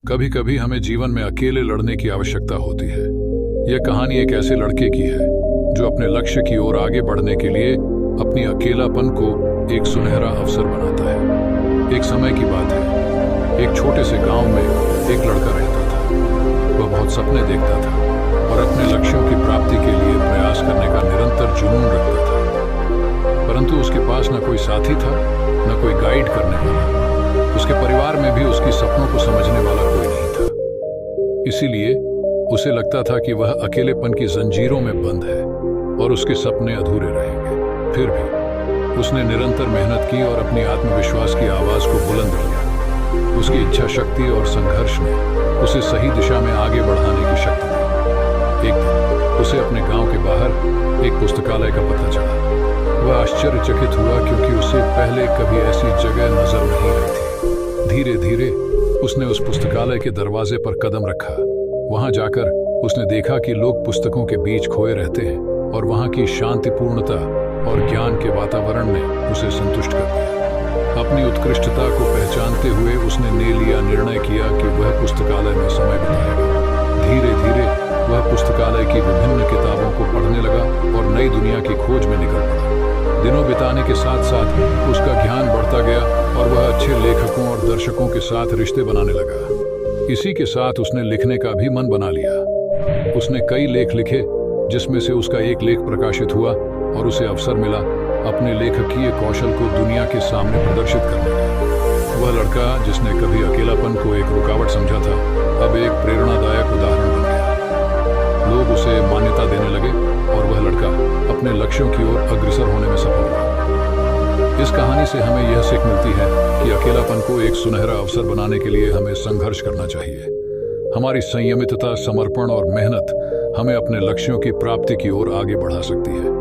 कभी कभी हमें जीवन में अकेले लड़ने की आवश्यकता होती है। यह कहानी एक ऐसे लड़के की है जो अपने लक्ष्य की ओर आगे बढ़ने के लिए अपनी अकेलापन को एक सुनहरा अवसर बनाता है। एक समय की बात है, एक छोटे से गांव में एक लड़का रहता था। वह बहुत सपने देखता था और अपने लक्ष्यों की प्राप्ति के लिए प्रयास करने का निरंतर जुनून रखता था, परंतु उसके पास न कोई साथी था, न कोई गाइड करने वाला। उसके परिवार में भी उसकी सपनों को समझने वाला कोई नहीं था। इसीलिए उसे लगता था कि वह अकेलेपन की जंजीरों में बंद है और उसके सपने अधूरे रहेंगे। फिर भी उसने निरंतर मेहनत की और अपनी आत्मविश्वास की आवाज को बुलंद किया। उसकी इच्छा शक्ति और संघर्ष ने उसे सही दिशा में आगे बढ़ाने की शक्ति दी। एक दिन उसे अपने गांव के बाहर एक पुस्तकालय का पता चला। वह आश्चर्यचकित हुआ क्योंकि उसे पहले कभी ऐसी जगह नजर नहीं आई थी। धीरे धीरे उसने उस पुस्तकालय के दरवाजे पर कदम रखा। वहां जाकर उसने देखा कि लोग पुस्तकों के बीच खोए रहते हैं और वहां की शांतिपूर्णता और ज्ञान के वातावरण ने उसे संतुष्ट कर दिया। अपनी उत्कृष्टता को पहचानते हुए उसने लिया निर्णय किया कि वह पुस्तकालय में समय बिताएगा। धीरे धीरे वह पुस्तकालय की विभिन्न किताबों को पढ़ने लगा और नई दुनिया की खोज में निकल पड़ा। दिनों बिताने के साथ साथ उसका ज्ञान बढ़ता गया और वह अच्छे लेखकों और दर्शकों के साथ रिश्ते बनाने लगा। इसी के साथ उसने लिखने का भी मन बना लिया। उसने कई लेख लिखे, जिसमें से उसका एक लेख प्रकाशित हुआ और उसे अवसर मिला अपने लेखकीय कौशल को दुनिया के सामने प्रदर्शित करने का। वह लड़का जिसने कभी अकेलापन को एक रुकावट समझा था, अब एक प्रेरणादायक उदाहरण बन गया। लोग उसे मान्यता देने लगे और वह लड़का अपने लक्ष्यों की ओर अग्रसर होने में सफल हुआ। इस कहानी से हमें यह सीख मिलती है कि अकेलापन को एक सुनहरा अवसर बनाने के लिए हमें संघर्ष करना चाहिए। हमारी संयमितता, समर्पण और मेहनत हमें अपने लक्ष्यों की प्राप्ति की ओर आगे बढ़ा सकती है।